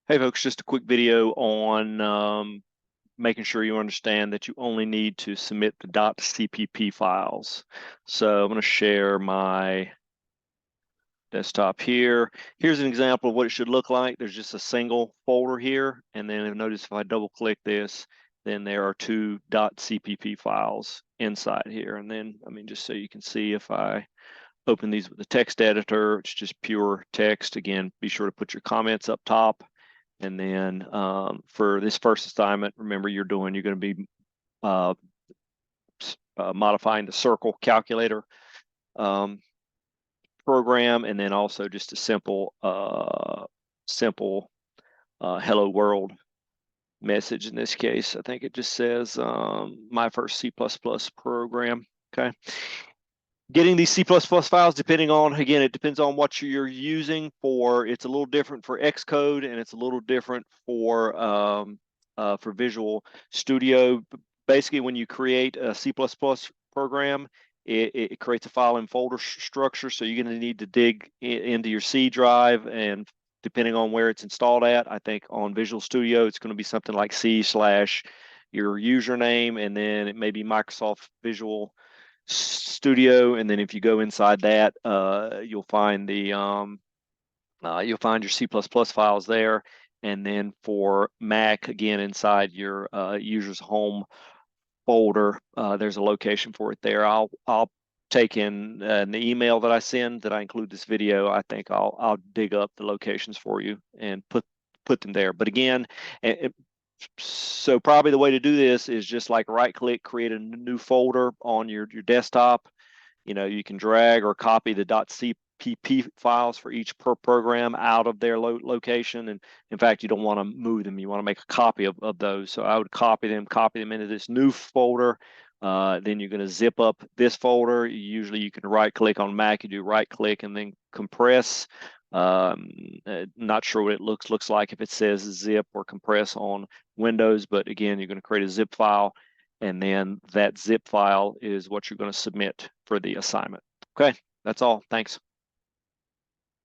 Hey folks, just a quick video on making sure you understand that you only need to submit the .cpp files. So I'm going to share my desktop here. Here's an example of what it should look like. There's just a single folder here, and then notice if I double click this, then there are two .cpp files inside here. And then, just so you can see, if I open these with the text editor, it's just pure text. Again, be sure to put your comments up top. And then for this first assignment, remember you're going to be modifying the circle calculator program, and then also just a simple hello world message. In this case, I think it just says my first C++ program. Okay. Getting these C++ files, depending on, again, it depends on what you're using for. It's a little different for Xcode, and it's a little different for Visual Studio. Basically, when you create a C++ program, it creates a file and folder structure. So you're going to need to dig into your C drive, and depending on where it's installed at, I think on Visual Studio, it's going to be something like C/ your username, and then it may be Microsoft Visual Studio, and then if you go inside that, you'll find your C++ files there. And then for Mac, again, inside your user's home folder, there's a location for it there. I'll take in the email that I send that I include this video. I think I'll dig up the locations for you and put them there. But again, so probably the way to do this is just like right click, create a new folder on your desktop. You can drag or copy the .cpp files for each program out of their location. And in fact, you don't want to move them. You want to make a copy of those. So I would copy them into this new folder. Then you're going to zip up this folder. Usually you can right click on Mac, you do right click and then compress. Not sure what it looks like if it says zip or compress on Windows, but again, you're going to create a zip file, and then that zip file is what you're going to submit for the assignment. Okay, that's all. Thanks.